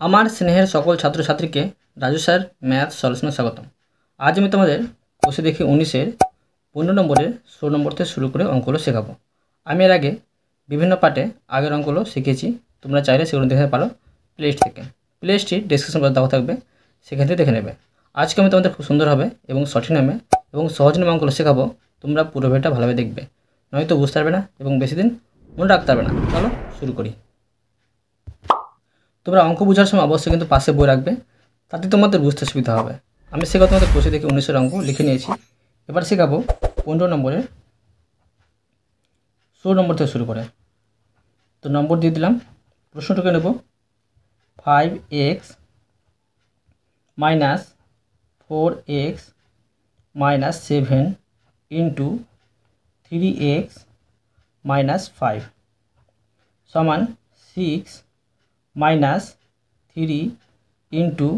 আমার স্নেহের সকল ছাত্রছাত্রীকে রাজু স্যার ম্যাথ সলিউশনে স্বাগতম। আজ আমি তোমাদের কোষে দেখি 19-এর 15 নম্বরের 16 নম্বর থেকে শুরু করে অঙ্কগুলো শেখাবো। আমি এর আগে বিভিন্ন পার্টে আগের অঙ্কগুলো শিখেছি, তোমরা চাইলে সেগুলো দেখতে পারো প্লেলিস্ট থেকে। প্লেলিস্টটি ডেসক্রিপশন বক্সে দেওয়া থাকবে, সেখান থেকে দেখে নেবে। আজকে আমি তোমাদের খুব সুন্দরভাবে এবং সঠিক নামে এবং সহজ নামে অঙ্কগুলো শেখাবো। তোমরা পুরো ভিডিওটা ভালোভাবে দেখবে, নয়তো বুঝতে পারবে না এবং বেশি দিন মনে রাখতে পারবে না। চলো শুরু করি। তোমরা অঙ্ক বোঝার সময় অবশ্যই কিন্তু পাশে বই রাখবে, তাতে তোমাদের বুঝতে সুবিধা হবে। আমি শেখাবো তোমাদের কোষে দেখে 19-এর অঙ্ক লিখে নিয়েছি। এবার শেখাবো 15 নম্বরের 16 নম্বর থেকে শুরু করে। তো নম্বর দিয়ে দিলাম, প্রশ্নটাকে নেব 5x minus 4x minus 7 into 3x minus 5 সমান 6 minus 3 into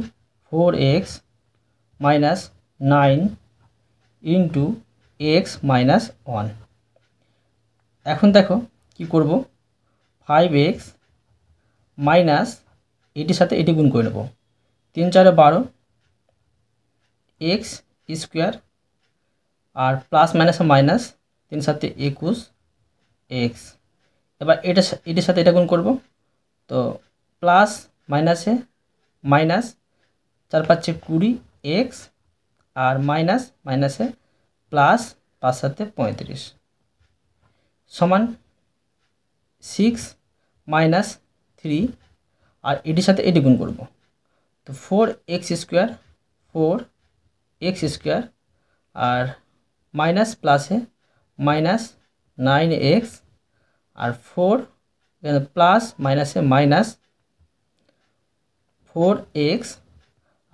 4x minus 9 into x minus 1। এখন দেখো কি করব, 5x মাইনাস এটির সাথে এটি গুণ করে নেব, 3 4 12 x স্কোয়ার আর প্লাস মাইনাস মাইনাস 3 7 21 x। এবার এটির সাথে এটা গুণ করব, তো প্লাস মাইনাসে মাইনাস 4 5 20 x আর মাইনাস মাইনাসে প্লাস 5 7 35 সমান 6 মাইনাস 3 আর এটির সাথে এটি গুণ করব, তো 4x স্কোয়ার 4x স্কোয়ার আর মাইনাস প্লাসে মাইনাস 9x আর 4 প্লাস মাইনাসে মাইনাস 4x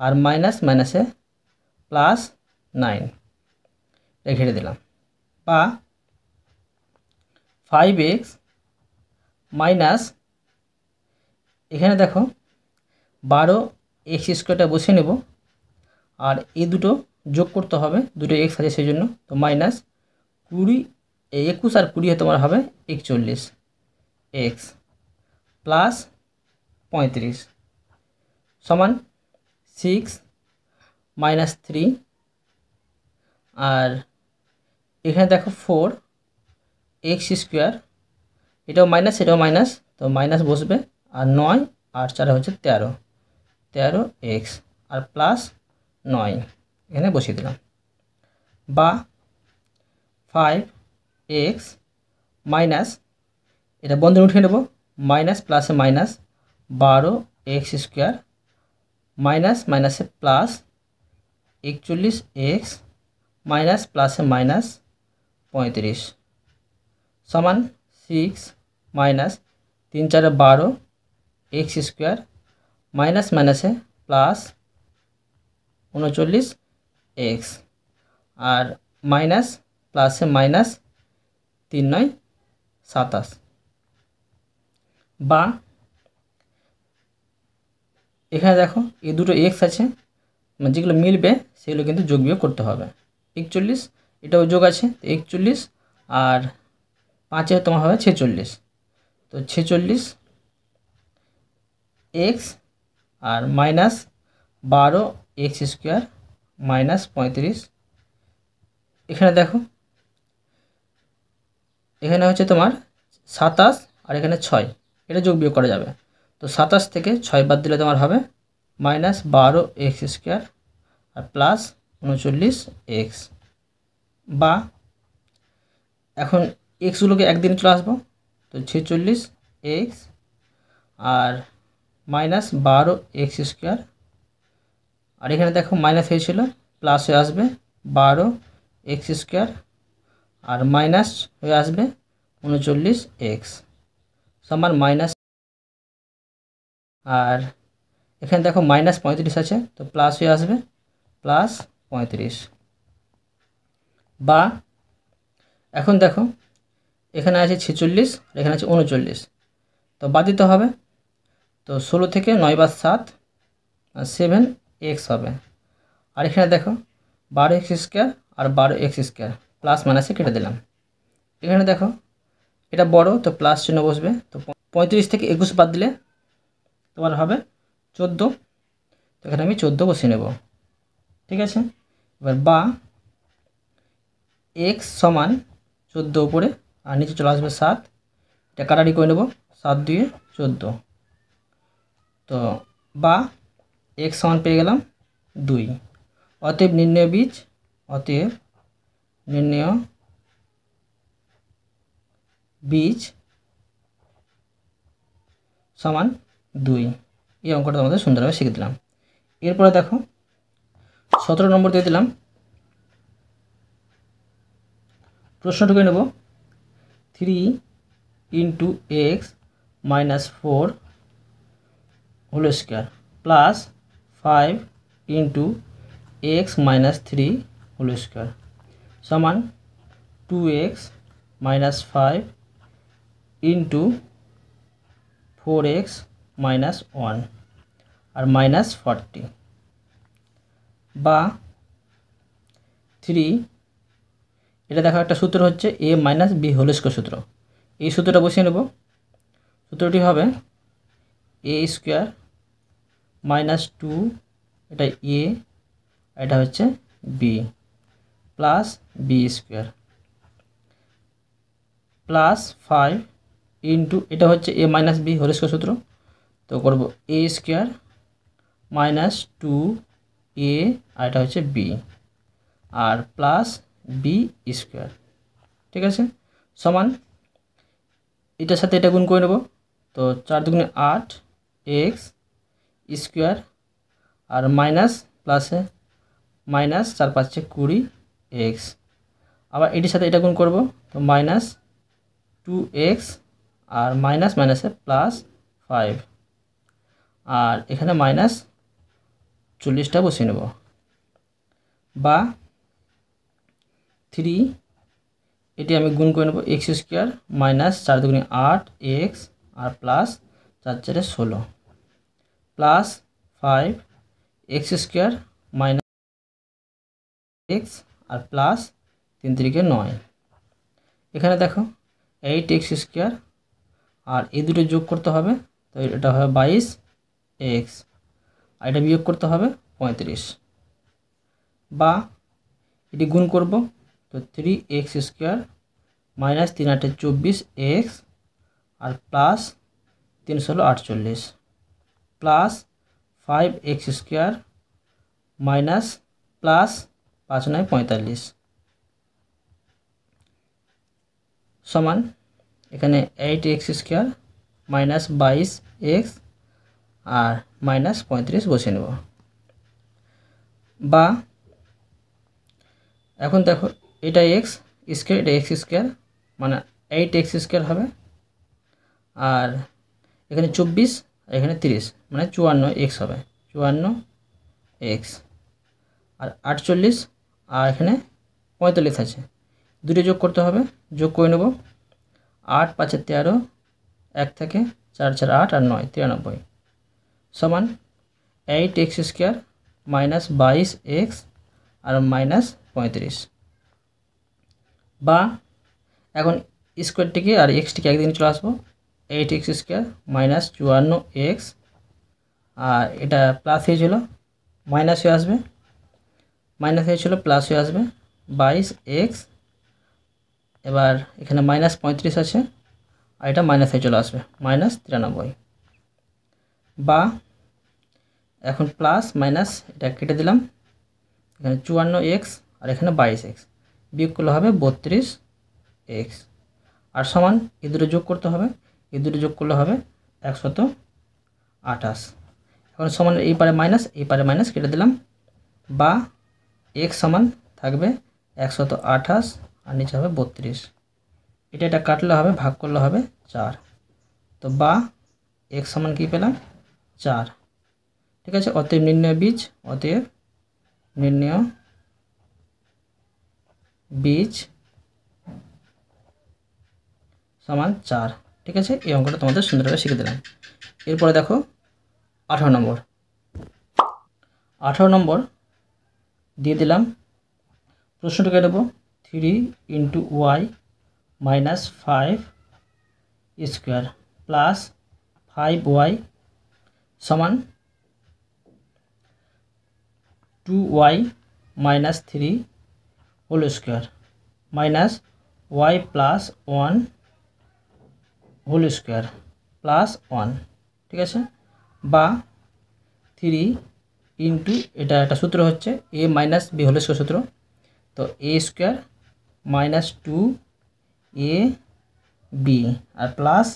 আর মাইনাস মাইনাসে প্লাস 9 রেখে দিলাম, বা 5x মাইনাস এখানে দেখো 12x স্কোয়ারটা বসিয়ে নেব আর এই দুটো যোগ করতে হবে, দুটো x আছে সেই জন্য, তো মাইনাস 21 আর 20 তোমার হবে 41 x প্লাস 35 সমান 6 মাইনাস 3 আর এখানে দেখো 4x স্কোয়ার, এটাও মাইনাস এটাও মাইনাস, তো মাইনাস বসবে আর 9 আর 4 হচ্ছে 13x আর প্লাস 9 এখানে বসিয়ে দিলাম, বা 5x মাইনাস এটা বন্ধ উঠিয়ে নেব, মাইনাস প্লাসে মাইনাস 12x স্কোয়ার মাইনাস মাইনাসে প্লাস 41x মাইনাস প্লাসে মাইনাস 35 সমান 6 মাইনাস 3 4 12 x স্কোয়ার মাইনাস মাইনাসে প্লাস 39x আর মাইনাস প্লাসে মাইনাস 3 9 27, বা এখানে দেখো এই দুটো x আছে, যেগুলো মিলবে সেগুলো কিন্তু যোগ বিয়োগ করতে হবে। 41 এটাও যোগ আছে, 41 আর 5 তোমার হবে 46, তো 46x আর মাইনাস 12x স্কোয়ার মাইনাস 35। এখানে দেখো এখানে হচ্ছে তোমার 27 আর এখানে 6, এটা যোগ বিয়োগ করা যাবে, তো 27 থেকে 6 বাদ দিলে তোমার হবে মাইনাস 12x স্কোয়ার আর প্লাস 39x, বা এখন এক্সগুলোকে একদিনে চলে আসবো, তো 46x আর মাইনাস 12x স্কোয়ার আর এখানে দেখো মাইনাস হয়েছিল প্লাস হয়ে আসবে 12x স্কোয়ার আর মাইনাস হয়ে আসবে 39x সমান মাইনাস, আর এখানে দেখো মাইনাস 35 আছে, তো প্লাস হয়ে আসবে প্লাস 35, বা এখন দেখো এখানে আছে 46 আর এখানে আছে 39, তো বাদ দিতে হবে, তো 16 থেকে 9 বার 7 আর 7x হবে, আর এখানে দেখো 12x স্কোয়ার আর 12x স্কোয়ার প্লাস মাইনাসে কেটে দিলাম। এখানে দেখো এটা বড়, তো প্লাস চিহ্ন বসবে, তো 35 থেকে 21 বাদ দিলে তোমার হবে 14, তো এখানে আমি 14 বসিয়ে নেব। ঠিক আছে, এবার বা x সমান 14 উপরে আর নিচে চলে আসবে 7, এটা কাটারি করে নেব, 7 2 14। তো বা x সমান পেয়ে গেলাম 2। অতএব নির্ণয় বীজ, অতএব নির্ণয় বীজ সমান 2। এই অঙ্কটা তোমাদের সুন্দরভাবে শিখে দিলাম। এরপরে দেখো 17 নম্বর দিয়ে দিলাম, প্রশ্নটুকু নেব 3 × x - 4 whole square plus 5 × x - 3 whole square সমান 2x - 5 × 4x - 1 আর -40 বা 3, এটা দেখো একটা সূত্র হচ্ছে a - b হোল স্কোয়ার সূত্র। এই সূত্রটা বসিয়ে নেব। সূত্রটি হবে a স্কোয়ার -2, এটা a, এটা হচ্ছে b, plus b square plus 5 × এটা হচ্ছে a - b হোল স্কোয়ার সূত্র, তো করব a স্কোয়ার -2a, আর এটা হচ্ছে b, আর প্লাস b স্কোয়ার। ঠিক আছে, সমান এটার সাথে এটা গুণ করে নেব, তো 4 দুগুণে 8 x স্কোয়ার আর মাইনাস প্লাসে মাইনাস 4 5 20 x, আবার এটির সাথে এটা গুণ করব, তো -2x আর মাইনাস মাইনাসে প্লাস 5, আর এখানে -40টা বসিয়ে নেব বা 3, এটি আমি গুণ করে নেব x স্কোয়ার -4 দুগুণে 8 x আর plus 4 4 16 plus 5 x square minus x আর প্লাস 3 3 9। এখানে দেখো 8x স্কোয়ার আর এই দুটো যোগ করতে হবে, তো এটা হবে 22x আর এটা বিয়োগ করতে হবে 35, বা এটি গুণ করব, তো 3x স্কোয়ার -3 8 24x আর plus 3 16 48 plus 5x square minus plus 5 9 45 সমান এখানে 8x স্কোয়ার -22x আর -35 বসিয়ে নেব। বা এখন দেখো এটা x স্কোয়ার, এটা x স্কোয়ার, মানে 8x স্কোয়ার হবে, আর এখানে 24 এখানে 30 মানে 54x হবে, 54x আর 48 আর এখানে 45 আছে, দুটো যোগ করতে হবে, যোগ করে নেব। 8 5 13, 1 থেকে 4 4 8 আর 9 93 সমান 8x স্কোয়ার -22x আর -35, বা এখন স্কোয়ারটিকে আর এক্সটিকে একদিন চলে আসবো, 8x স্কোয়ার -54x আর এটা প্লাস হয়েছিল মাইনাস হয়ে আসবে, মাইনাস হয়েছিল প্লাস হয়ে আসবে 22x, এবার এখানে -35 আছে আর এটা মাইনাস হয়ে চলে আসবে -93, বা এখন প্লাস মাইনাস এটা কেটে দিলাম, এখানে 54x আর এখানে 22x বিয়োগ করলে হবে 32x আর সমান এই দুটো যোগ করতে হবে, এই দুটো যোগ করলে হবে 128। এখন সমান এই পারে মাইনাস এই পারে মাইনাস কেটে দিলাম, বা x সমান থাকবে 128 আর নিচে হবে 32, এটা কাটলে হবে ভাগ করলে হবে 4, তো বা x সমান কি পেলাম 4। ঠিক আছে, অতএব নির্ণয় বীজ, অতএব নির্ণয় বীজ সমান 4। ঠিক আছে, এই অঙ্কটা তোমাদের সুন্দরভাবে শিখে দিলাম। এরপরে দেখো 18 নম্বর, 18 নম্বর দিয়ে দিলাম, প্রশ্নটাকে নেব 3 × y - 5 স্কোয়ার প্লাস 5y সমান 2y minus 3 whole square minus y plus 1 whole square plus 1, ঠিক আছে, বা 3 ইন্টু, এটা একটা সূত্র হচ্ছে a minus b whole square সূত্র, তো a স্কোয়ার মাইনাস 2ab আর প্লাস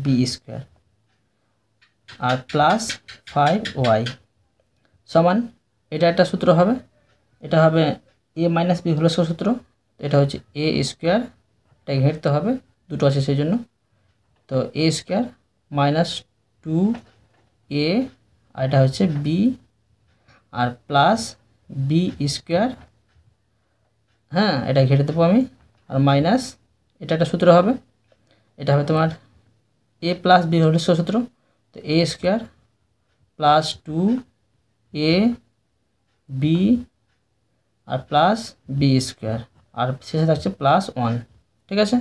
b স্কোয়ার আর প্লাস 5y সমান, এটা একটা সূত্র হবে, এটা হবে a minus b whole square সূত্র, এটা হচ্ছে a স্কোয়ার, এটাকে ঘেরতে হবে, দুটো আছে সেই জন্য, তো a স্কোয়ার মাইনাস 2a আর এটা হচ্ছে b আর প্লাস b স্কোয়ার, হ্যাঁ এটা ঘেটে দেবো আমি, আর মাইনাস, এটা একটা সূত্র হবে, এটা হবে তোমার a plus b whole square সূত্র, তো a square plus 2a b আর প্লাস b স্কোয়ার আর শেষে থাকছে প্লাস 1, ঠিক আছে,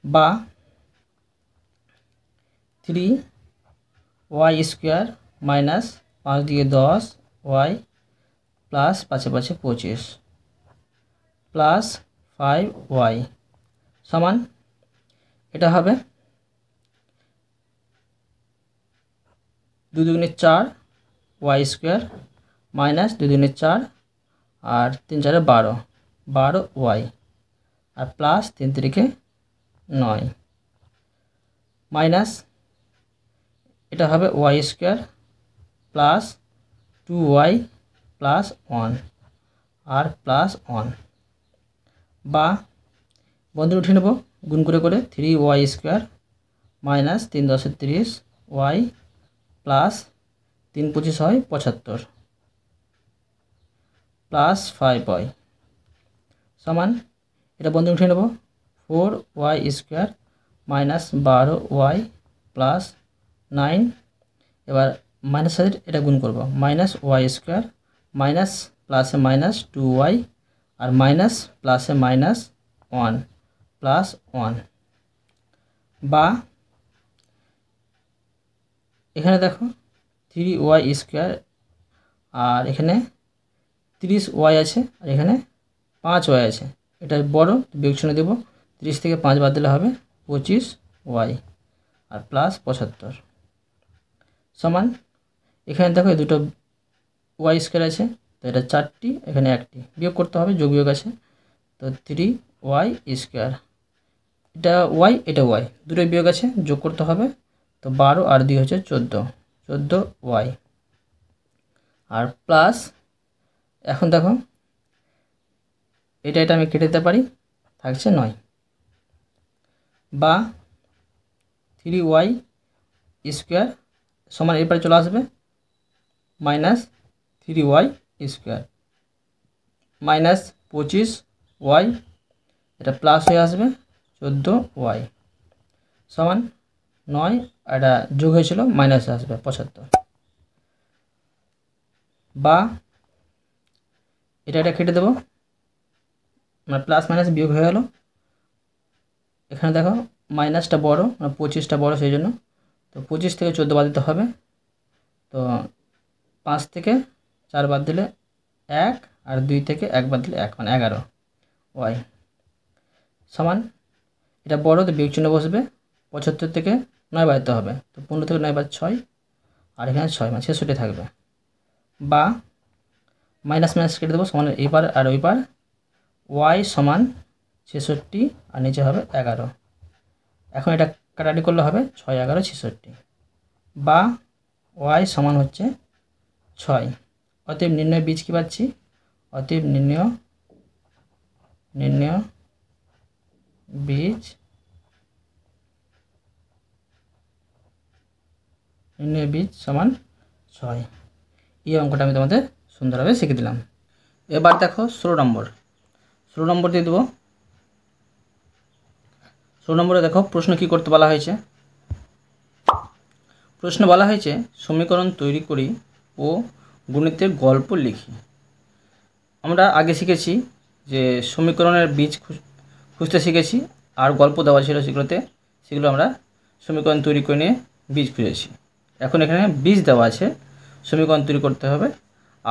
বা 3y স্কোয়ার মাইনাস 5 দিয়ে 10y প্লাস 5 5 25 প্লাস 5y সমান, এটা হবে 2 দুগুণে 4 y স্কোয়ার মাইনাস 2 দুগুণে 4 আর 3 4 12y আর প্লাস 3 3 9 মাইনাস, এটা হবে y square plus 2y plus 1 আর প্লাস 1, বা বন্ধনী উঠে নেব গুণ করে করে, 3y square minus 3 10 30 y plus 3 25 হয় 75 প্লাস 5y সমান, এটা বন্ধনী উঠে নেব 4y square minus 12y plus 9, এবার মাইনাস সাথে এটা গুণ করব, মাইনাস y স্কোয়ার মাইনাস প্লাসে মাইনাস 2y আর মাইনাস প্লাসে মাইনাস 1 প্লাস 1, বা এখানে দেখো 3y স্কোয়ার আর এখানে 30y আছে আর এখানে 5y আছে, এটা বড় বিয়োগ চিহ্ন দেব, 30 থেকে 5 বাদ দিলে হবে 25y আর প্লাস 75 সমান, এখানে দেখো এই দুটো y স্কোয়ার আছে, তো এটা 4টি, এখানে 1টি, বিয়োগ করতে হবে, যোগ বিয়োগ আছে, তো 3y স্কোয়ার, এটা y এটা y, দুটোই বিয়োগ আছে, যোগ করতে হবে, তো 12 আর 2 হচ্ছে 14y আর প্লাস, এখন দেখো এটা আমি কেটে দিতে পারি, থাকছে 9, বা 3y স্কোয়ার সমান এরপরে চলে আসবে minus 3y square minus 25y, এটা প্লাস হয়ে আসবে 14y সমান 9, এটা যোগ হয়েছিল মাইনাস আসবে 75, বা এটা কেটে দেবো, মানে প্লাস মাইনাস বিয়োগ হয়ে গেল, এখানে দেখো মাইনাসটা বড়, মানে 25টা বড়, সেই জন্য তো 25 থেকে 14 বাদ দিতে হবে, তো 5 থেকে 4 বাদ দিলে 1 আর 2 থেকে 1 বাদ দিলে 1, মানে 11y সমান, এটা বড় তো বিয়োগ চিহ্ন বসবে, 75 থেকে 9 বাদ দিতে হবে, তো 15 থেকে 9 বাদ 6 আর এখানে 6, মানে 66 থাকবে, বা মাইনাস মাইনাস কেটে দেবো, সমান এইবার আর ওইবার y সমান 66 আর নিচে হবে 11, এখন এটা কাটাকাটি করলে হবে 6 11 66, বা y সমান হচ্ছে 6, অতএব নির্ণয় বীজ কী পাচ্ছি, অতএব নির্ণয় বীজ সমান 6, এই অঙ্কটা আমি তোমাদের সুন্দরভাবে শিখে দিলাম। এবার দেখো 16 নম্বর দিয়ে দেবো। 16 নম্বরে দেখো প্রশ্ন কি করতে বলা হয়েছে। প্রশ্ন বলা হয়েছে সমীকরণ তৈরি করি ও গণিতের গল্প লিখি। আমরা আগে শিখেছি যে সমীকরণের বীজ খুঁজতে শিখেছি, আর গল্প দেওয়া ছিল সেগুলো আমরা সমীকরণ তৈরি করে নিয়ে বীজ খুঁজেছি। এখন এখানে বীজ দেওয়া আছে, সমীকরণ তৈরি করতে হবে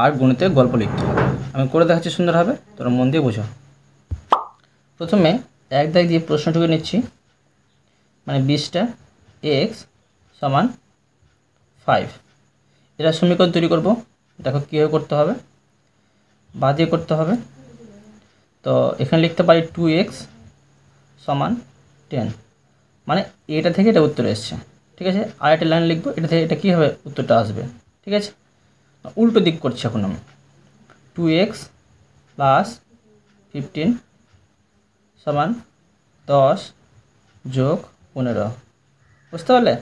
আর গুণিতে গল্প লিখতে হবে। আমি করে দেখাচ্ছি সুন্দরভাবে, তোমরা মন দিয়ে বোঝো। প্রথমে এক দাগ দিয়ে প্রশ্নটুকু নিচ্ছি, মানে 20টা এক্স সমান 5। এটা সমীকরণ তৈরি করব। দেখো কীভাবে করতে হবে, বা দিয়ে করতে হবে। তো এখানে লিখতে পারি 2x সমান 10, মানে এটা থেকে এটা উত্তর এসছে। ঠিক আছে, আর একটা লাইন লিখবো, এটা থেকে এটা কী হবে উত্তরটা আসবে। ঠিক আছে, উল্টো দিক করছি এখন আমি। 2x প্লাস 15 সমান 10 যোগ 15। বুঝতে পারলে?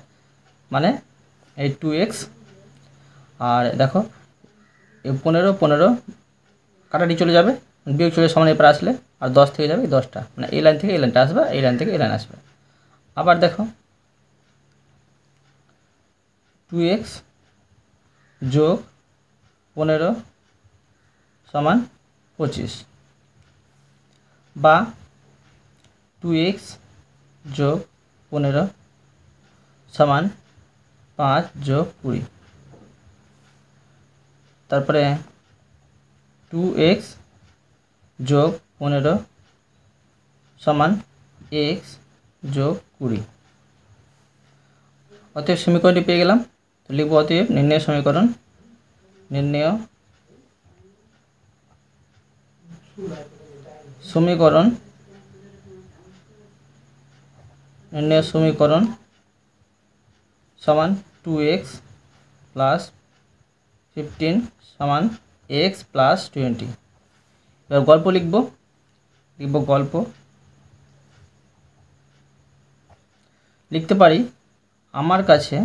মানে এই 2x আর দেখো এই 15 কাটাটি চলে যাবে, বিয়োগ চলে সমান এরপর আসলে, আর 10 থেকে যাবে 10টা, মানে এই লাইন থেকে এই লাইনটা আসবে, এই লাইন থেকে এই লাইন আসবে। আবার দেখো 2x যোগ 15 সমান 25, বা 2x যোগ 15 সমান 5 যোগ 20। তারপরে 2x যোগ 15 সমান x যোগ 20। অতএব সমীকরণটি পেয়ে গেলাম। তো লিখব অতএব নির্ণয় সমীকরণ, নির্ণয় সমীকরণ সমান 2x প্লাস 15 সমান x প্লাস 20। এবার গল্প লিখব গল্প। লিখতে পারি আমার কাছে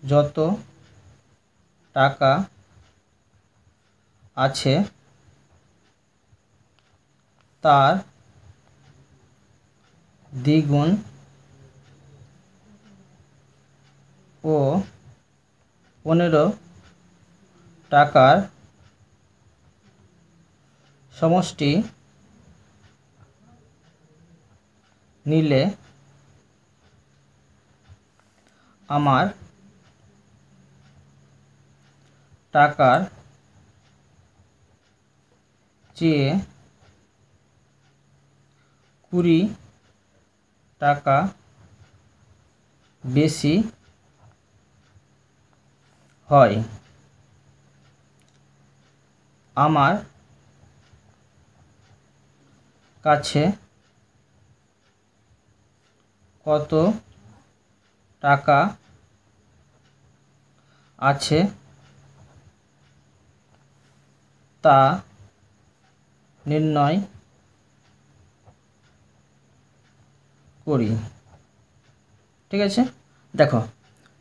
যত টাকা আছে তার দ্বিগুণ ও 15 টাকার সমষ্টি নিলে আমার টাকার চেয়ে 20 টাকা বেশি হয়। আমার কাছে কত টাকা আছে তা নির্ণয় করি। ঠিক আছে, দেখো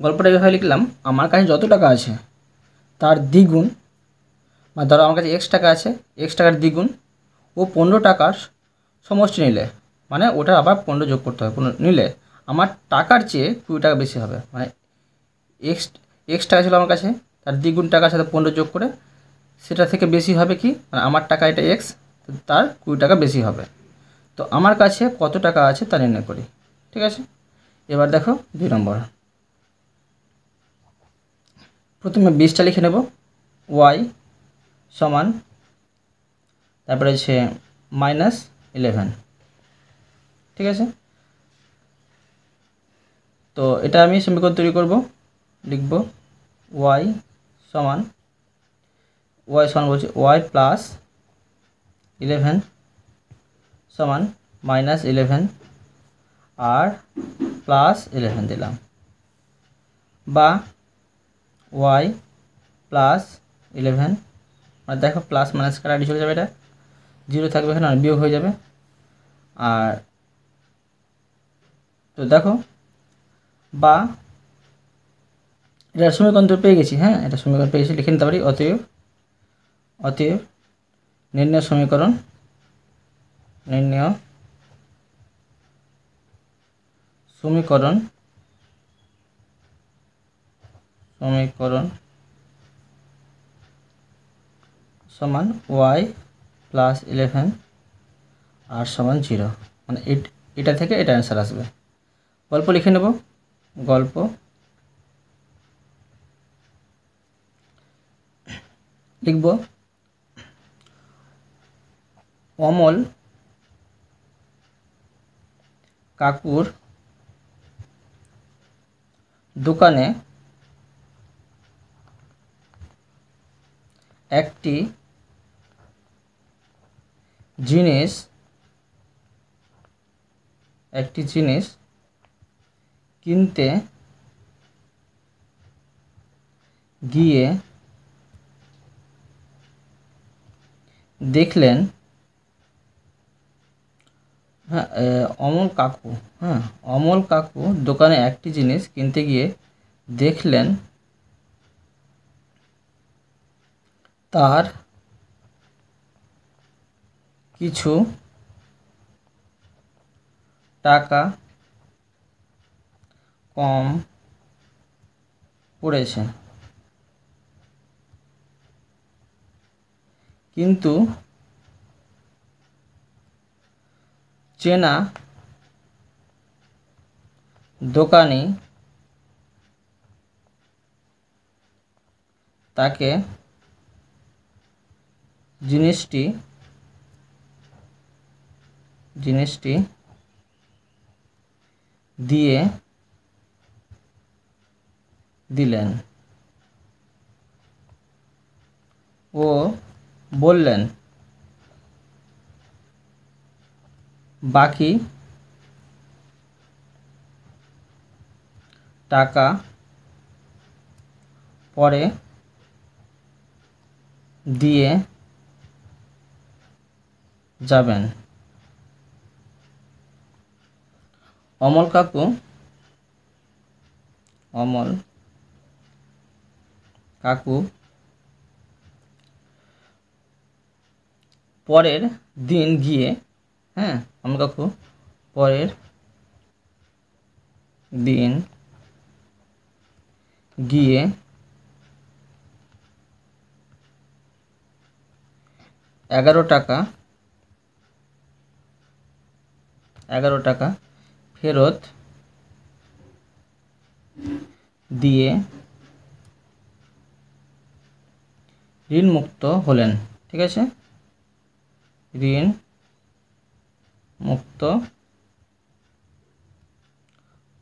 গল্পটা এভাবে লিখলাম, আমার কাছে যত টাকা আছে তার দ্বিগুণ, বা ধরো আমার কাছে x টাকা আছে, x টাকার দ্বিগুণ ও 15 টাকার সমষ্টি নিলে, মানে ওটা আবার 15 যোগ করতে হবে, 15 নিলে আমার টাকার চেয়ে 20 টাকা বেশি হবে। মানে এক্স টাকা ছিল আমার কাছে, তার দ্বিগুণ টাকার সাথে 15 যোগ করে সেটা থেকে বেশি হবে কি, মানে আমার টাকা এটা এক্স, তার 20 টাকা বেশি হবে। তো আমার কাছে কত টাকা আছে তা নির্ণয় করি। ঠিক আছে, এবার দেখো 2 নম্বর। প্রথমে 20টা লিখে নেব, y সমান, তারপরে হচ্ছে -11। ঠিক আছে, তো এটা আমি সমীকরণ তৈরি করব। লিখব y সমান বলছি y প্লাস 11 সমান -11 আর প্লাস 11 দিলাম, বা y প্লাস 11, আর দেখো প্লাস মাইনাস কাটাটি চলে যাবে, এটা 0 থাকবে এখানে, আর বিয়োগ হয়ে যাবে। আর তো দেখো, বা এটা সমীকরণ তো পেয়ে গেছি, হ্যাঁ এটা সমীকরণ পেয়ে গেছি, লিখে নিতে পারি অতএব নির্ণয় সমীকরণ সমান y প্লাস 11 আর সমান 0, মানে এটা থেকে এটা অ্যান্সার আসবে। গল্প লিখে নেব। গল্প লিখব অমল কাকুর দোকানে একটি জিনিস কিনতে গিয়ে দেখলেন অমল কাকু দোকানে একটি জিনিস কিনতে গিয়ে দেখলেন তার কিছু টাকা কম পড়েছে, কিন্তু চেনা দোকানি তাকে জিনিসটি দিয়ে দিলেন ও বললেন বাকি টাকা পরে দিয়ে যাবেন। অমল কাকু পরের দিন গিয়ে অমল কাকু পরের দিন গিয়ে 11 টাকা ফেরত দিয়ে ঋণমুক্ত হলেন। ঠিক আছে, ঋণ মুক্ত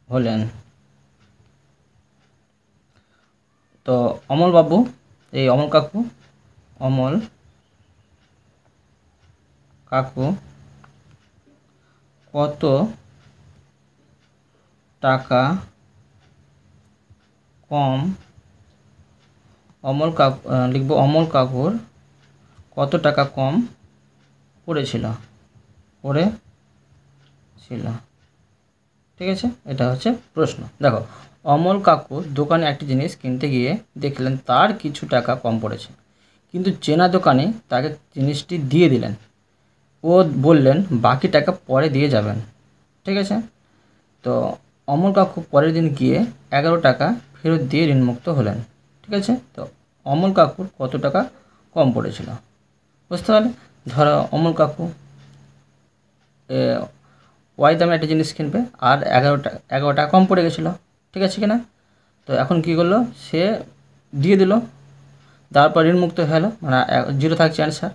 হলেন। তো অমল কাকু কত টাকা কম লিখব অমল কাকুর কত টাকা কম পড়েছিল। ঠিক আছে, এটা হচ্ছে প্রশ্ন। দেখো, অমল কাকু দোকানে একটি জিনিস কিনতে গিয়ে দেখলেন তার কিছু টাকা কম পড়েছে, কিন্তু চেনা দোকানি তাকে জিনিসটি দিয়ে দিলেন ও বললেন বাকি টাকা পরে দিয়ে যাবেন। ঠিক আছে, তো অমল কাকু পরের দিন গিয়ে 11 টাকা ফেরত দিয়ে ঋণমুক্ত হলেন। ঠিক আছে, তো অমল কাকুর কত টাকা কম পড়েছিল বুঝতে পারলে। ধরো অমল কাকু ওয়াই দামে একটা জিনিস কিনবে আর 11 টাকা কম পড়ে গেছিলো। ঠিক আছে কিনা, তো এখন কী করলো, সে দিয়ে দিল, তারপর ঋণমুক্ত হয়ে গেলো, মানে 0 থাকছে অ্যান্সার।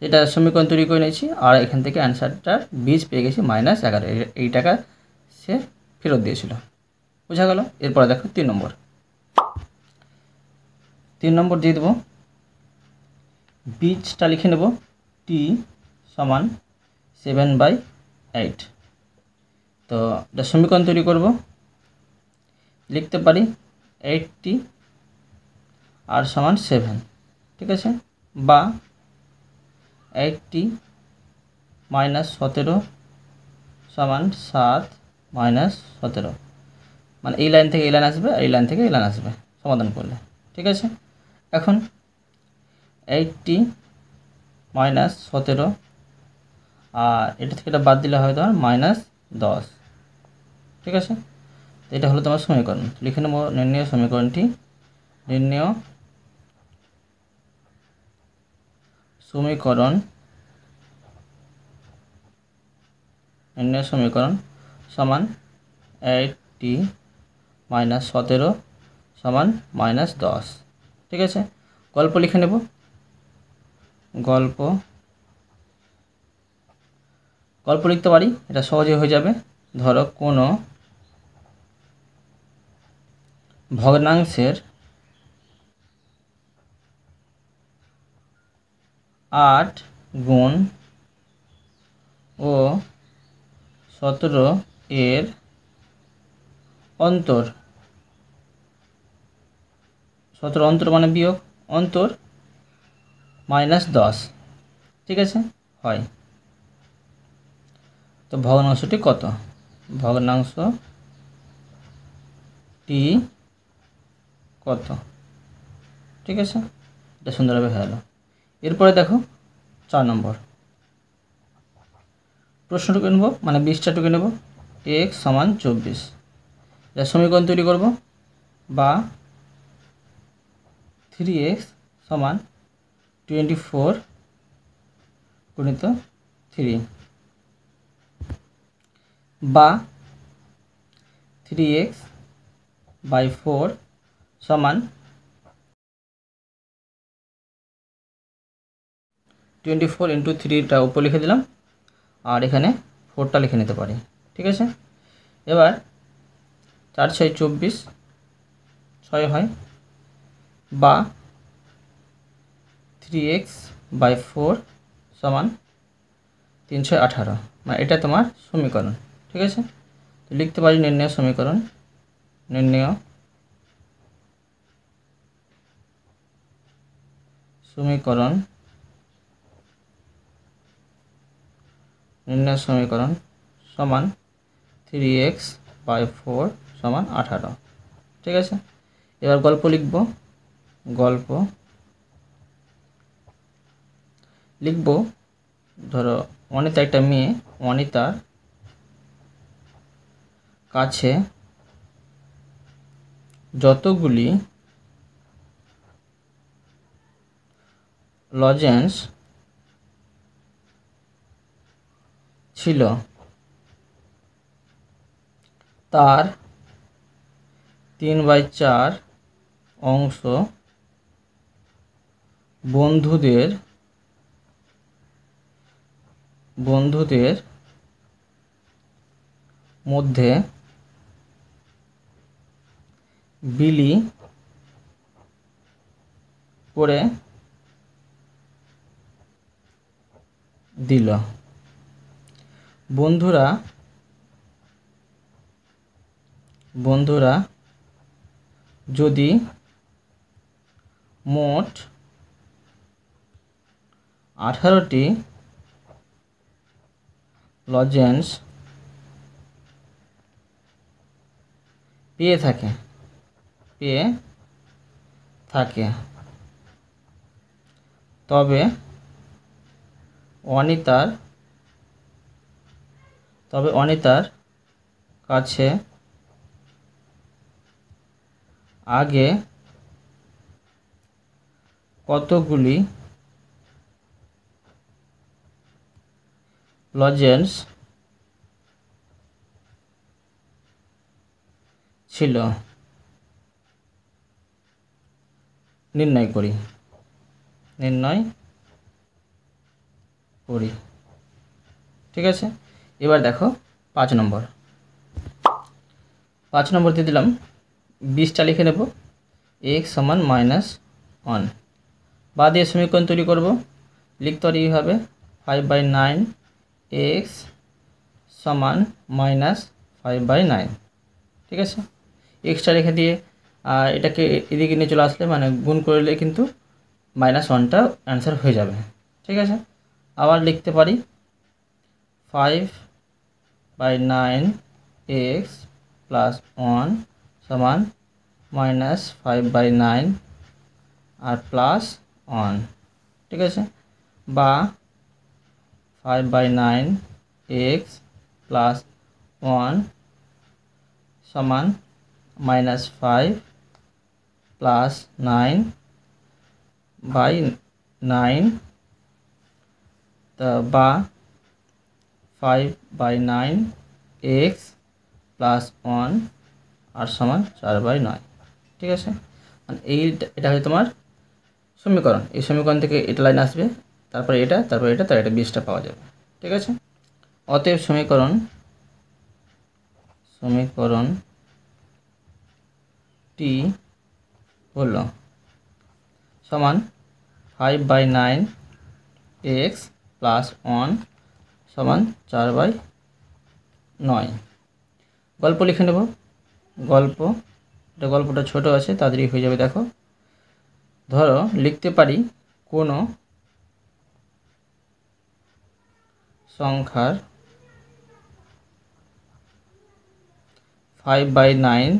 এটা সমীকরণ তৈরি করে নিয়েছি, আর এখান থেকে অ্যান্সারটার বীজ পেয়ে গেছি -11। এই টাকা সে ফেরত দিয়েছিল। বোঝা গেল। এরপরে দেখো 3 নম্বর দিয়ে দেবো, বীজটা লিখে নেব t সমান 7/8। তো এটা সমীকরণ তৈরি করব, লিখতে পারি 8t আর সমান 7। ঠিক আছে, বা 8t -17 সমান 7 -17, মানে এই লাইন থেকে এই লাইন আসবে আর এই লাইন থেকে এই লাইন আসবে সমাধান করলে। ঠিক আছে, এখন 8t -17 আর এটা থেকে এটা বাদ দিলে হয় তোমার -10। ঠিক আছে, তো এটা হলো তোমার সমীকরণ। লিখে নেব নির্ণয় সমীকরণটি। নির্ণয় সমীকরণ নির্ণয় সমীকরণ সমান 8t মাইনাস 17 সমান -10। ঠিক আছে, গল্প লিখে নেব। গল্প লিখতে পারি, এটা সহজে হয়ে যাবে। ধরো কোনো ভগ্নাংশের 8 গুণ ও 17 এর অন্তর, 17 অন্তর মানে বিয়োগ, অন্তর -10। ঠিক আছে, হয়। তো ভগ্নাংশটি কত? ভগ্নাংশটি কত? ঠিক আছে, এটা সুন্দরভাবে হয়ে গেল। এরপরে দেখো 4 নম্বর প্রশ্নটুকু নেব, মানে 20টা টুকু নেব। x সমান 24, এর সমীকরণ তৈরি করব। বা 3x সমান 24 গুণিত 3, বা 3x বাই 4 সমান 24 ইন্টু 3টা উপর লিখে দিলাম, আর এখানে 4টা লিখে নিতে পারি। ঠিক আছে, এবার 4 6 24, 6 হয়, বা 3x বাই 4 সমান 3 6 18, মানে এটা তোমার সমীকরণ। ঠিক আছে, তো লিখতে পারি নির্ণয় সমীকরণ। নির্ণয় সমীকরণ সমান 3x বাই 4 সমান 18। ঠিক আছে, এবার গল্প লিখব। গল্প লিখব, ধরো অনিতা একটা মেয়ে, অনিতার কাছে যতগুলি লজেন্স ছিল তার 3/4 অংশ বন্ধুদের মধ্যে বিলি করে দিল। বন্ধুরা যদি মোট 18টি লজেন্স পেয়ে থাকে, তবে অনিতার কাছে আগে কতগুলি লজেন্স ছিল নির্ণয় করি। ঠিক আছে, এবার দেখো 5 নম্বর দিয়ে দিলাম। 20টা লিখে নেব। x সমান -1, বা দিয়ে সমীকরণ তৈরি করব। লিখতে পারি এইভাবে 5/9 x সমান -5/9। ঠিক আছে, এক্সট্রা রেখে দিয়ে এটাকে এদিকে নিয়ে চলে আসলে, মানে গুণ করলে কিন্তু -1টা অ্যান্সার হয়ে যাবে। ঠিক আছে, আবার লিখতে পারি 5/9 x প্লাস 1 সমান -5/9 আর প্লাস 1। ঠিক আছে, বা 5/9 x প্লাস 1 সমান -5 প্লাস 9/9, বা 5/9 x প্লাস 1 আর সমান 4/9। ঠিক আছে, মানে এটা হচ্ছে তোমার সমীকরণ। এই সমীকরণ থেকে এটা লাইন আসবে, তারপরে এটা, তারপরে এটা, তার এটা 20টা পাওয়া যাবে। ঠিক আছে, অতএব সমীকরণ টি হলো সমান 5/9 x প্লাস 1 সমান 4/9। গল্প লিখে নেব। গল্পটা ছোট আছে, তাড়াতাড়ি হয়ে যাবে। দেখো, ধরো লিখতে পারি কোনো সংখ্যার 5/9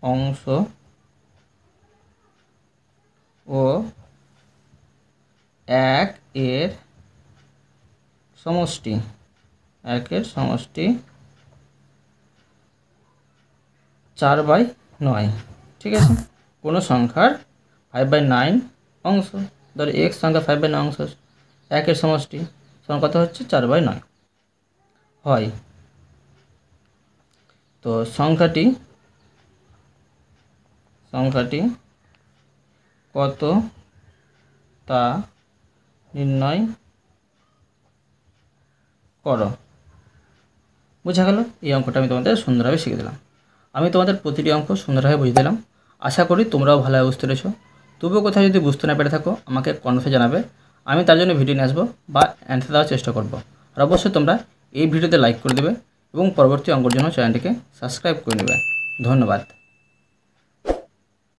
অংশ ও 1 এর সমষ্টি 4/9। ঠিক আছে, কোনো সংখ্যার 5/9 অংশ, ধরো x সংখ্যা 5/9 অংশ, 1 এর সমষ্টি সমান কত হচ্ছে 4/9 হয়। তো সংখ্যাটি কত তা নির্ণয় করো। বোঝা গেল? এই অঙ্কটা আমি তোমাদের সুন্দরভাবে শিখে দিলাম। আমি তোমাদের প্রতিটি অঙ্ক সুন্দরভাবে বুঝিয়ে দিলাম। আশা করি তোমরাও ভালোভাবে বুঝতে পেরেছো। তবুও কোথাও যদি বুঝতে না পেরে থাকো, আমাকে কমেন্টে জানাবে। আমি তার জন্য ভিডিও নিয়ে আসবো বা অ্যান্সার দেওয়ার চেষ্টা করব। আর অবশ্যই তোমরা এই ভিডিওতে লাইক করে দেবে এবং পরবর্তী অঙ্কের জন্য চ্যানেলটিকে সাবস্ক্রাইব করে নেবে। ধন্যবাদ।